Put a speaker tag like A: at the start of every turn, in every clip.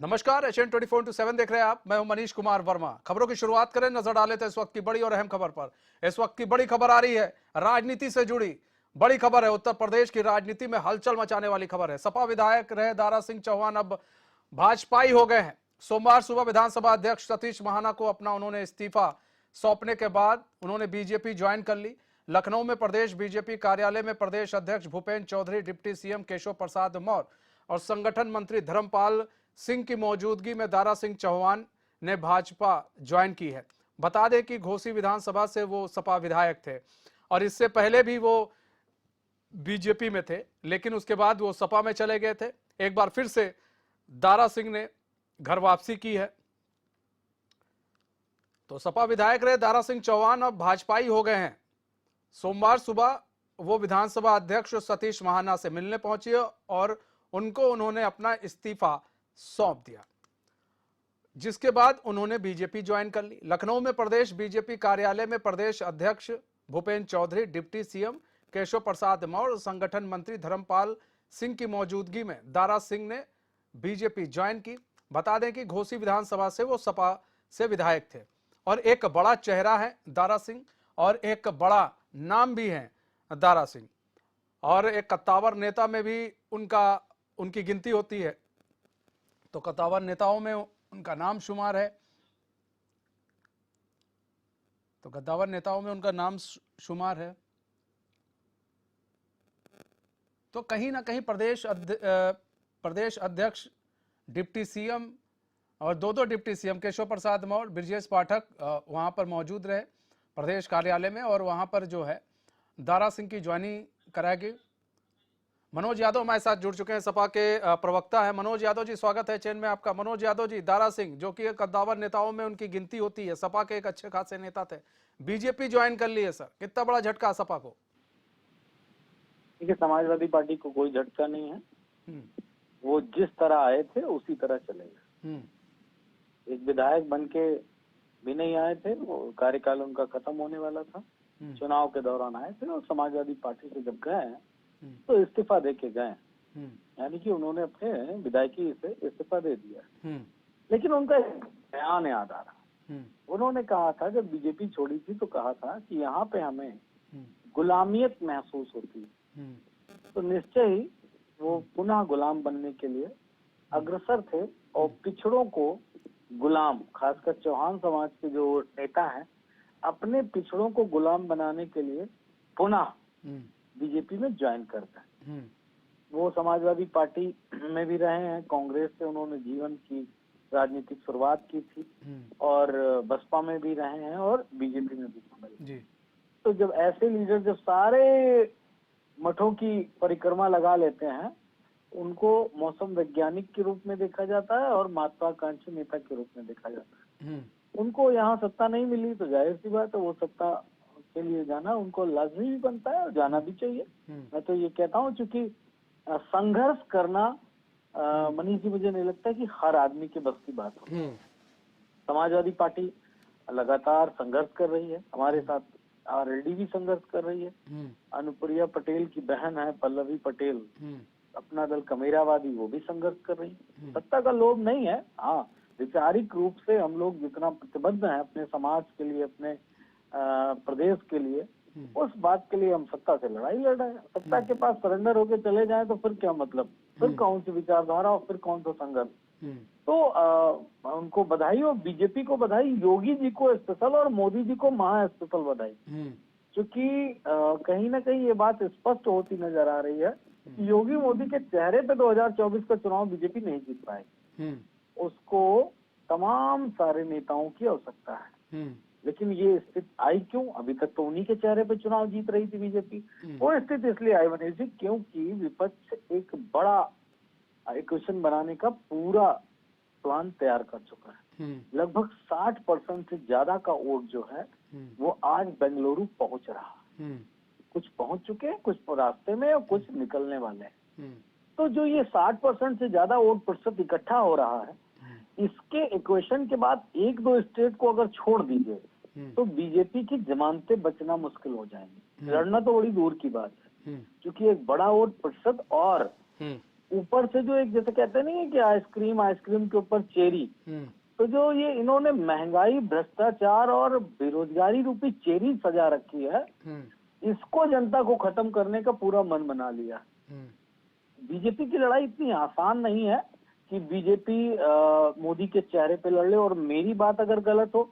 A: नमस्कार, एशियन 24/7 देख रहे हैं आप। मैं हूं मनीष कुमार वर्मा। खबरों की शुरुआत करें, नजर डाले थे इस वक्त की बड़ी और अहम खबर पर। इस वक्त की बड़ी खबर आ रही है राजनीति से जुड़ी बड़ी खबर है। उत्तर प्रदेश की राजनीति में हलचल मचाने वाली खबर है। सपा विधायक रहे दारा सिंह चौहान अब भाजपाई हो गए हैं। सोमवार सुबह विधानसभा अध्यक्ष सतीश महाना को अपना उन्होंने इस्तीफा सौंपने के बाद उन्होंने बीजेपी ज्वाइन कर ली। लखनऊ में प्रदेश बीजेपी कार्यालय में प्रदेश अध्यक्ष भूपेन्द्र चौधरी, डिप्टी सीएम केशव प्रसाद मौर्य और संगठन मंत्री धर्मपाल सिंह की मौजूदगी में दारा सिंह चौहान ने भाजपा ज्वाइन की है। बता दें कि घोसी विधानसभा से वो सपा विधायक थे और इससे पहले भी वो बीजेपी में थे, लेकिन उसके बाद वो सपा में चले गए थे। एक बार फिर से दारा सिंह ने घर वापसी की है। तो सपा विधायक रहे दारा सिंह चौहान अब भाजपाई हो गए हैं। सोमवार सुबह वो विधानसभा अध्यक्ष सतीश महाना से मिलने पहुंचे और उनको उन्होंने अपना इस्तीफा सौंप दिया, जिसके बाद उन्होंने बीजेपी ज्वाइन कर ली। लखनऊ में प्रदेश बीजेपी कार्यालय में प्रदेश अध्यक्ष भूपेन्द्र चौधरी, डिप्टी सीएम केशव प्रसाद मौर्य और संगठन मंत्री धर्मपाल सिंह की मौजूदगी में दारा सिंह ने बीजेपी ज्वाइन की। बता दें कि घोसी विधानसभा से वो सपा से विधायक थे और एक बड़ा चेहरा है दारा सिंह और एक बड़ा नाम भी है दारा सिंह, और एक कद्दावर नेता में भी उनकी गिनती होती है। तो कद्दावर नेताओं में उनका नाम शुमार है। तो कद्दावर नेताओं में उनका नाम शुमार है। तो कहीं ना कहीं प्रदेश अध्यक्ष, डिप्टी सीएम और दो डिप्टी सीएम केशव प्रसाद मौर्य, ब्रजेश पाठक वहां पर मौजूद रहे प्रदेश कार्यालय में, और वहां पर जो है दारा सिंह की ज्वाइनिंग कराई गई। मनोज यादव हमारे साथ जुड़ चुके हैं, सपा के प्रवक्ता हैं। मनोज यादव जी, स्वागत है चैन में आपका। मनोज यादव जी, दारा सिंह जो कि कद्दावर नेताओं में उनकी गिनती होती है, सपा के एक अच्छे खासे नेता थे, बीजेपी ज्वाइन कर लिए सर, कितना बड़ा झटका सपा को?
B: देखिए, समाजवादी पार्टी को कोई झटका नहीं है। वो जिस तरह आए थे उसी तरह चलेंगे। एक विधायक बन के भी नहीं आए थे, वो कार्यकाल उनका खत्म होने वाला था, चुनाव के दौरान आए थे और समाजवादी पार्टी से जब गए तो इस्तीफा दे के गए। यानी कि उन्होंने अपने विधायकी से इस्तीफा दे दिया। लेकिन उनका एक बयान याद आ रहा। उन्होंने कहा था, जब बीजेपी छोड़ी थी तो कहा था कि यहाँ पे हमें गुलामियत महसूस होती है, तो निश्चय ही वो पुनः गुलाम बनने के लिए अग्रसर थे और पिछड़ों को गुलाम, खासकर चौहान समाज के जो नेता हैं, अपने पिछड़ों को गुलाम बनाने के लिए पुनः बीजेपी में ज्वाइन करते हैं। वो समाजवादी पार्टी में भी रहे हैं, कांग्रेस से उन्होंने जीवन की राजनीतिक शुरुआत की थी और बसपा में भी रहे हैं और बीजेपी में भी शामिल। तो जब ऐसे लीडर जब सारे मठों की परिक्रमा लगा लेते हैं, उनको मौसम वैज्ञानिक के रूप में देखा जाता है और महत्वाकांक्षी नेता के रूप में देखा जाता है। उनको यहाँ सत्ता नहीं मिली तो जाहिर सी बात है वो सत्ता के लिए जाना उनको लाजमी भी बनता है और जाना भी चाहिए। मैं तो ये कहता हूँ, चूंकि संघर्ष करना मनीष जी, मुझे नहीं लगता कि हर आदमी के बस की बात हो। समाजवादी पार्टी लगातार संघर्ष कर रही है, हमारे साथ आरएलडी भी संघर्ष कर रही है। अनुप्रिया पटेल की बहन है पल्लवी पटेल, अपना दल कमेरावादी, वो भी संघर्ष कर रही है। सत्ता का लोभ नहीं है। हाँ, वैचारिक रूप से हम लोग जितना प्रतिबद्ध हैं अपने समाज के लिए, अपने प्रदेश के लिए, उस बात के लिए हम सत्ता से लड़ाई लड़ रहे हैं। सत्ता के पास सरेंडर होके चले जाएं तो फिर क्या मतलब, फिर कौन सी विचारधारा और फिर कौन सा संघर्ष। तो उनको बधाई और बीजेपी को बधाई, योगी जी को स्पेशल और मोदी जी को महा स्पेशल बधाई, क्योंकि कहीं ना कहीं ये बात स्पष्ट होती नजर आ रही है कि योगी मोदी के चेहरे पे 2024 का चुनाव बीजेपी नहीं जीत पाएगी। उसको तमाम सारे नेताओं की आवश्यकता है। लेकिन ये स्थिति आई क्यों? अभी तक तो उन्हीं के चेहरे पे चुनाव जीत रही थी बीजेपी। वो स्थिति इसलिए आई बनी थी क्योंकि विपक्ष एक बड़ा इक्वेशन बनाने का पूरा प्लान तैयार कर चुका है। लगभग 60% से ज्यादा का वोट जो है वो आज बेंगलुरु पहुंच रहा है। कुछ पहुंच चुके हैं, कुछ रास्ते में और कुछ निकलने वाले हैं। तो जो ये 60% से ज्यादा वोट प्रतिशत इकट्ठा हो रहा है, इसके इक्वेशन के बाद एक दो स्टेट को अगर छोड़ दीजिए तो बीजेपी की जमानतें बचना मुश्किल हो जाएंगी। लड़ना तो बड़ी दूर की बात है, क्योंकि एक बड़ा वोट प्रतिशत और ऊपर से जो एक जैसे कहते नहीं है कि आइसक्रीम के ऊपर चेरी, तो जो ये इन्होंने महंगाई, भ्रष्टाचार और बेरोजगारी रूपी चेरी सजा रखी है, इसको जनता को खत्म करने का पूरा मन बना लिया। बीजेपी की लड़ाई इतनी आसान नहीं है कि बीजेपी मोदी के चेहरे पे लड़ ले। और मेरी बात अगर गलत हो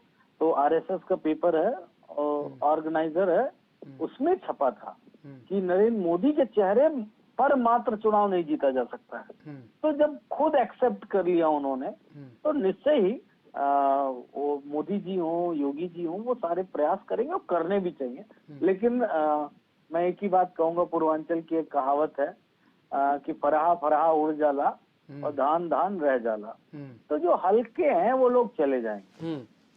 B: तो आरएसएस का पेपर है, ऑर्गेनाइजर है, उसमें छपा था कि नरेंद्र मोदी के चेहरे पर मात्र चुनाव नहीं जीता जा सकता है। तो जब खुद एक्सेप्ट कर लिया उन्होंने, तो निश्चय ही वो मोदी जी हो, योगी जी हो, वो सारे प्रयास करेंगे और करने भी चाहिए। लेकिन मैं एक ही बात कहूंगा, पूर्वांचल की एक कहावत है कि फरहा फरहा उड़ जाला और धान धान रह जाला। तो जो हल्के हैं वो लोग चले जाएंगे।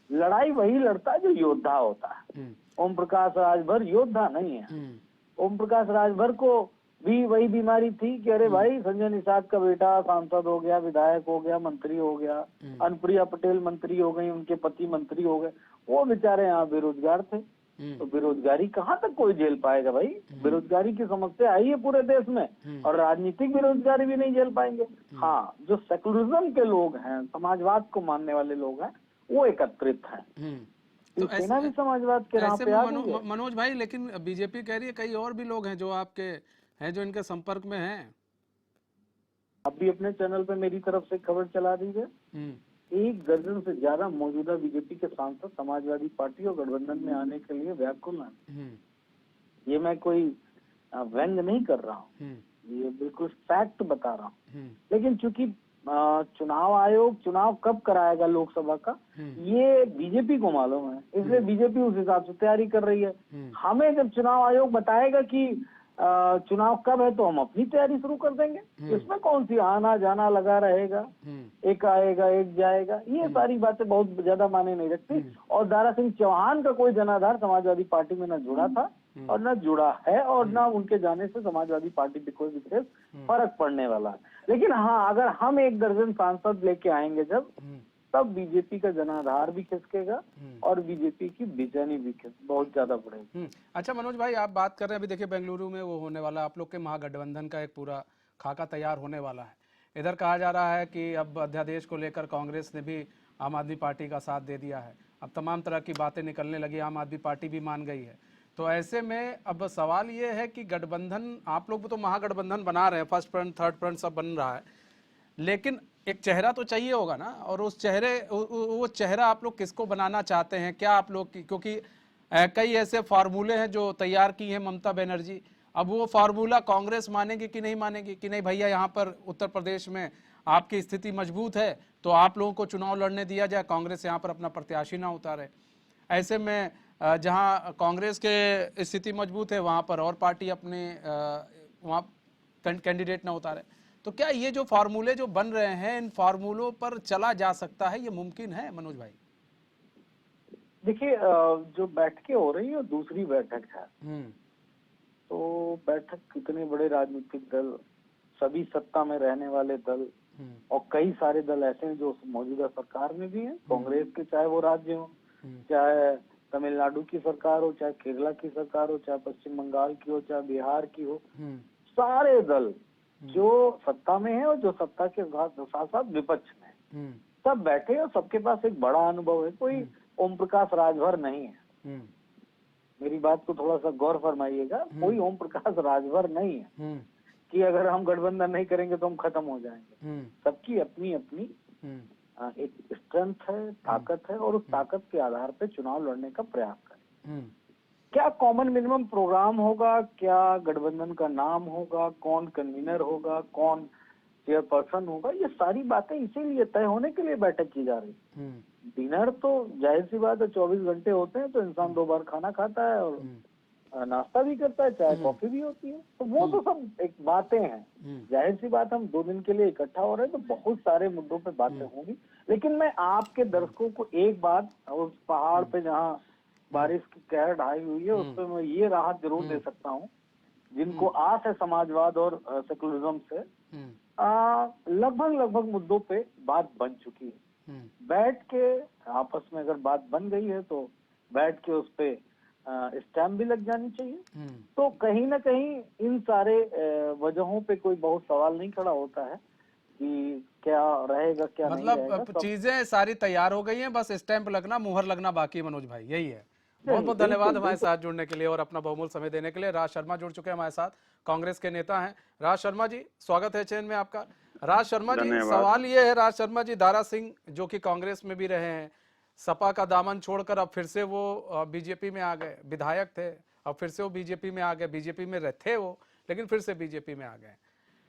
B: लड़ाई वही लड़ता है जो योद्धा होता है। ओम प्रकाश राजभर योद्धा नहीं है। ओम प्रकाश राजभर को भी वही बीमारी थी कि अरे भाई, संजय निषाद का बेटा सांसद हो गया, विधायक हो गया, मंत्री हो गया, अनुप्रिया पटेल मंत्री हो गई, उनके पति मंत्री हो गए, वो बेचारे यहाँ बेरोजगार थे। तो बेरोजगारी कहाँ तक कोई झेल पाएगा भाई? बेरोजगारी की समस्या आई है पूरे देश में, और राजनीतिक बेरोजगारी भी नहीं झेल पाएंगे। हाँ, जो सेकुलरिज्म के लोग हैं, समाजवाद को मानने वाले लोग हैं, वो एकत्रित हैं।
A: तो
B: सेना भी समाजवाद के राह पे आ गई है।
A: मनोज भाई, लेकिन बीजेपी कह रही है कई और भी लोग हैं जो आपके हैं, जो इनके संपर्क में हैं।
B: अब भी अपने चैनल पे मेरी तरफ से खबर चला दी है। 1 दर्जन से ज्यादा मौजूदा बीजेपी के सांसद समाजवादी पार्टी और गठबंधन में आने के लिए व्याकुल हैं। ये मैं कोई व्यंग नहीं कर रहा हूँ, ये बिल्कुल फैक्ट बता रहा हूँ। लेकिन चूंकि चुनाव आयोग चुनाव कब कराएगा लोकसभा का, ये बीजेपी को मालूम है, इसलिए बीजेपी उस हिसाब से तैयारी कर रही है। हमें जब चुनाव आयोग बताएगा कि चुनाव कब है, तो हम अपनी तैयारी शुरू कर देंगे। इसमें कौन सी आना जाना लगा रहेगा, एक आएगा एक जाएगा, ये सारी बातें बहुत ज्यादा माने नहीं रखती। और दारा सिंह चौहान का कोई जनाधार समाजवादी पार्टी में न जुड़ा था और न जुड़ा है, और न उनके जाने से समाजवादी पार्टी पे कोई विशेष फर्क पड़ने वाला है। लेकिन हाँ, अगर हम 1 दर्जन सांसद लेके आएंगे जब, तब बीजेपी का जनाधार भी खिसकेगा और बीजेपी की बेचैनी भी बहुत ज्यादा बढ़ेगी।
A: अच्छा मनोज भाई, आप बात कर रहे हैं, अभी देखिए बेंगलुरु में वो होने वाला, आप लोग के महागठबंधन का एक पूरा खाका तैयार होने वाला है। इधर कहा जा रहा है कि अब अध्यादेश को लेकर कांग्रेस ने भी आम आदमी पार्टी का साथ दे दिया है। अब तमाम तरह की बातें निकलने लगी, आम आदमी पार्टी भी मान गई है। तो ऐसे में अब सवाल ये है कि गठबंधन, आप लोग तो महागठबंधन बना रहे हैं, फर्स्ट फ्रंट थर्ड फ्रंट सब बन रहा है, लेकिन एक चेहरा तो चाहिए होगा ना। और उस चेहरे वो चेहरा आप लोग किसको बनाना चाहते हैं? क्या आप लोग की, क्योंकि कई ऐसे फार्मूले हैं जो तैयार की है ममता बनर्जी, अब वो फार्मूला कांग्रेस मानेगी कि नहीं मानेगी कि नहीं भैया यहाँ पर उत्तर प्रदेश में आपकी स्थिति मजबूत है तो आप लोगों को चुनाव लड़ने दिया जाए, कांग्रेस यहाँ पर अपना प्रत्याशी ना उतारे। ऐसे में जहाँ कांग्रेस के स्थिति मजबूत है वहाँ पर और पार्टी अपने वहाँ कैंडिडेट ना उतारे। तो क्या ये जो फार्मूले जो बन रहे हैं, इन फार्मूलों पर चला जा सकता है, ये मुमकिन है मनोज भाई?
B: देखिए, जो बैठकें हो रही है दूसरी बैठक है, तो बैठक कितने बड़े राजनीतिक दल, सभी सत्ता में रहने वाले दल, और कई सारे दल ऐसे हैं जो मौजूदा सरकार में भी हैं, कांग्रेस के, चाहे वो राज्य हो, चाहे तमिलनाडु की सरकार हो, चाहे केरला की सरकार हो, चाहे पश्चिम बंगाल की हो, चाहे बिहार की हो, सारे दल जो सत्ता में है और जो सत्ता के साथ साथ विपक्ष में, सब बैठे और सबके पास एक बड़ा अनुभव है। कोई ओम प्रकाश राजभर नहीं है। मेरी बात को थोड़ा सा गौर फरमाइएगा, कोई ओम प्रकाश राजभर नहीं है कि अगर हम गठबंधन नहीं करेंगे तो हम खत्म हो जाएंगे। सबकी अपनी अपनी एक स्ट्रेंथ है, ताकत है, और उस ताकत के आधार पे चुनाव लड़ने का प्रयास करें। क्या कॉमन मिनिमम प्रोग्राम होगा, क्या गठबंधन का नाम होगा, कौन कन्वीनर होगा, कौन चेयरपर्सन होगा, ये सारी बातें इसीलिए तय होने के लिए बैठक की जा रही। डिनर तो जाहिर सी बात है 24 घंटे होते हैं, तो इंसान 2 बार खाना खाता है और नाश्ता भी करता है, चाय कॉफी भी होती है, तो वो तो सब एक बातें हैं। जाहिर सी बात, हम 2 दिन के लिए इकट्ठा हो रहे हैं तो बहुत सारे मुद्दों पे बातें होंगी। लेकिन मैं आपके दर्शकों को एक बात, उस पहाड़ पे जहाँ बारिश की कहर ढाई हुई है, उस पर मैं ये राहत जरूर दे सकता हूँ, जिनको आस है समाजवाद और सेकुलरिज्म से, लगभग मुद्दों पे बात बन चुकी है। बैठ के आपस में अगर बात बन गई है तो बैठ के उस पे स्टैम्प भी लग जानी चाहिए। तो कहीं ना कहीं इन सारे वजहों पे कोई बहुत सवाल नहीं खड़ा होता है कि क्या रहेगा क्या नहीं रहेगा।
A: मतलब चीजें सारी तैयार हो गई हैं, बस स्टैंप लगना, मुहर लगना बाकी है। मनोज भाई, यही है। बहुत बहुत धन्यवाद हमारे साथ जुड़ने के लिए और अपना बहुमूल्य समय देने के लिए। राज शर्मा जुड़ चुके हैं हमारे साथ, कांग्रेस के नेता हैं। राज शर्मा जी, स्वागत है चैन में आपका। राज शर्मा जी, सवाल ये है राज शर्मा जी, दारा सिंह जो कि कांग्रेस में भी रहे हैं, सपा का दामन छोड़कर अब फिर से वो बीजेपी में आ गए। विधायक थे, अब फिर से वो बीजेपी में आ गए। बीजेपी में थे वो, लेकिन फिर से बीजेपी में आ गए।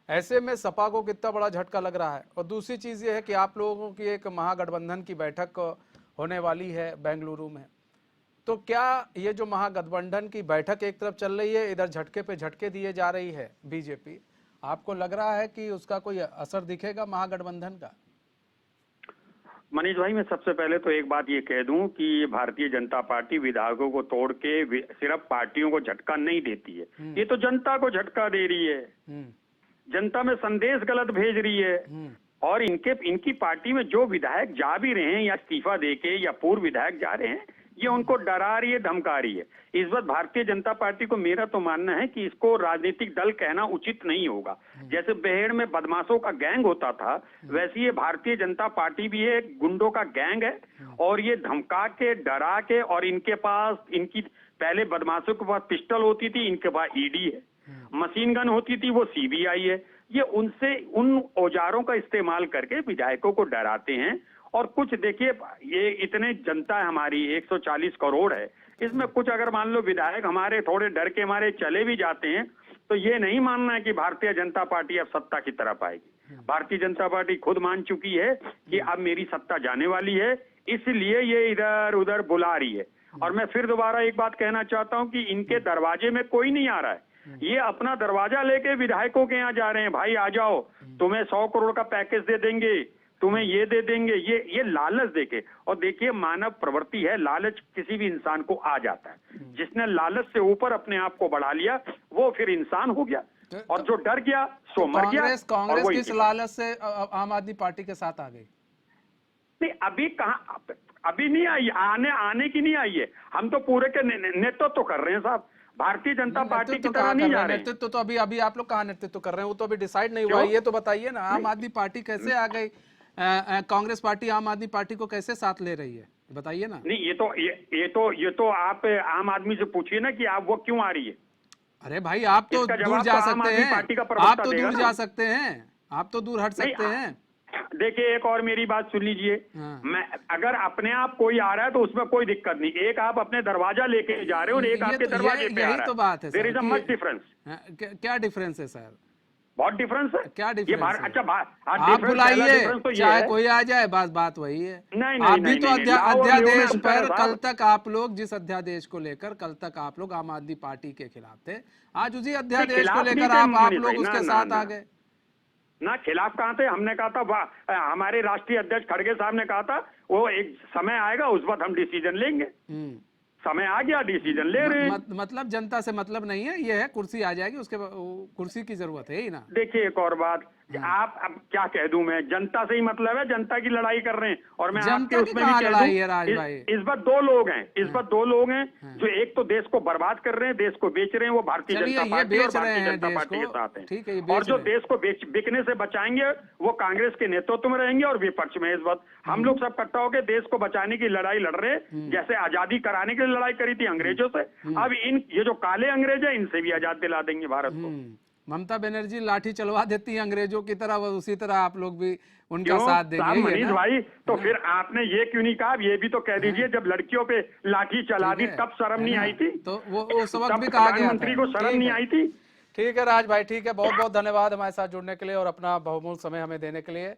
A: ऐसे में सपा को कितना बड़ा झटका लग रहा है। और दूसरी चीज ये है कि आप लोगों की एक महागठबंधन की बैठक होने वाली है बेंगलुरु में। तो क्या ये जो महागठबंधन की बैठक एक तरफ चल रही है, इधर झटके पे झटके दिए जा रही है बीजेपी, आपको लग रहा है कि उसका कोई असर दिखेगा महागठबंधन का?
C: मनीष भाई, मैं सबसे पहले तो एक बात ये कह दूं कि भारतीय जनता पार्टी विधायकों को तोड़ के सिर्फ पार्टियों को झटका नहीं देती है, ये तो जनता को झटका दे रही है। जनता में संदेश गलत भेज रही है। और इनकी पार्टी में जो विधायक जा भी रहे हैं या इस्तीफा देके या पूर्व विधायक जा रहे हैं, ये उनको डरा रही है, धमका रही है। इस बात भारतीय जनता पार्टी को मेरा तो मानना है कि इसको राजनीतिक दल कहना उचित नहीं होगा। जैसे बेहेड़ में बदमाशों का गैंग होता था, वैसे ये भारतीय जनता पार्टी भी है, गुंडों का गैंग है। और ये धमका के, डरा के, और इनके पास, इनकी पहले बदमाशों के पास पिस्टल होती थी, इनके पास ईडी है। मशीन गन होती थी, वो सीबीआई है। ये उन औजारों का इस्तेमाल करके विधायकों को डराते हैं। और कुछ देखिए, ये इतने जनता है हमारी 140 करोड़ है, इसमें कुछ अगर मान लो विधायक हमारे थोड़े डर के हमारे चले भी जाते हैं, तो ये नहीं मानना है कि भारतीय जनता पार्टी अब सत्ता की तरफ आएगी। भारतीय जनता पार्टी खुद मान चुकी है कि अब मेरी सत्ता जाने वाली है, इसलिए ये इधर उधर बुला रही है। और मैं फिर दोबारा एक बात कहना चाहता हूं कि इनके दरवाजे में कोई नहीं आ रहा है, ये अपना दरवाजा लेके विधायकों के यहाँ जा रहे हैं। भाई आ जाओ, तुम्हें 100 करोड़ का पैकेज दे देंगे, तुम्हें ये दे देंगे, ये लालच देके। और देखिए, मानव प्रवृत्ति है, लालच किसी भी इंसान को आ जाता है। जिसने लालच से ऊपर अपने आप को बढ़ा लिया, वो फिर इंसान हो गया, और जो डर गया सो मर गया।
A: कांग्रेस किस लालच से आम आदमी पार्टी के साथ आ गई?
C: नहीं, अभी कहाँ, अभी नहीं आई, आने की नहीं आई है। हम तो पूरे के नेतृत्व तो कर रहे हैं साहब, भारतीय जनता पार्टी की तरह नहीं जा रहे।
A: नेतृत्व तो अभी आप लोग कहाँ नेतृत्व कर रहे हैं? वो तो अभी डिसाइड नहीं हुआ। ये तो बताइए ना, आम आदमी पार्टी कैसे आ गई? कांग्रेस पार्टी आम आदमी पार्टी को कैसे साथ ले रही है, बताइए ना।
C: नहीं, ये तो आप आम आदमी से पूछिए ना कि आप वो क्यों आ रही है।
A: अरे भाई, आप तो दूर जा सकते हैं, आप तो दूर जा सकते हैं, आप तो दूर हट सकते हैं।
C: देखिए, एक और मेरी बात सुन लीजिए। मैं अगर अपने आप कोई आ रहा है तो उसमें कोई दिक्कत नहीं। एक आप अपने दरवाजा लेके जा रहे हो और एक आपके दरवाजे पे आ रहा है,
A: तो बात है।
C: There is a much difference.
A: क्या डिफरेंस है सर?
C: बहुत डिफरेंस है।
A: क्या डिफरेंस है?
C: अच्छा,
A: आप बुलाइए,
C: तो
A: चाहे कोई आ जाए, बात वही है।
C: नहीं,
A: आप भी तो अध्यादेश पर कल तक आप लोग, जिस अध्यादेश को लेकर कल तक आप लोग आम आदमी पार्टी के खिलाफ थे, आज उसी अध्यादेश को लेकर आप लोग उसके साथ आ गए
C: ना। खिलाफ कहाँ थे? हमने कहा था, हमारे राष्ट्रीय अध्यक्ष खड़गे साहब ने कहा था, वो एक समय आएगा उस वक्त हम डिसीजन लेंगे। समय आ गया, डिसीजन ले रहे हैं।
A: मतलब जनता से मतलब नहीं है, ये है कुर्सी आ जाएगी, उसके कुर्सी की जरूरत है ही ना।
C: देखिए, एक और बात, आप अब क्या कह दूं मैं, जनता से ही मतलब है, जनता की लड़ाई कर रहे हैं। और मैं आपके उसमें भी कह दूं, इस बार दो लोग हैं, जो एक तो देश को बर्बाद कर रहे हैं, देश को बेच रहे हैं, वो भारतीय जनता पार्टी और भारतीय जनता पार्टी के साथ हैं। और जो देश को बिकने से बचाएंगे, वो कांग्रेस के नेतृत्व में रहेंगे और विपक्ष में। इस वक्त हम लोग सब इकट्ठा होकर देश को बचाने की लड़ाई लड़ रहे हैं, जैसे आजादी कराने की लड़ाई करी थी अंग्रेजों से। अब ये जो काले अंग्रेज है, इनसे भी आजाद दिला देंगे भारत को।
A: ममता बनर्जी लाठी चलवा देती है अंग्रेजों की तरह, उसी तरह आप लोग भी उनका साथ देंगे।
C: मनीष भाई, तो फिर आपने ये क्यों नहीं कहा? ये भी तो कह दीजिए, जब लड़कियों पे लाठी चला दी तब शर्म नहीं आई थी?
A: तो वो उस वक्त भी कहा गया था,
C: प्रधानमंत्री को शर्म नहीं आई थी?
A: ठीक है राज भाई, ठीक है, बहुत बहुत धन्यवाद हमारे साथ जुड़ने के लिए और अपना बहुमूल्य समय हमें देने के लिए।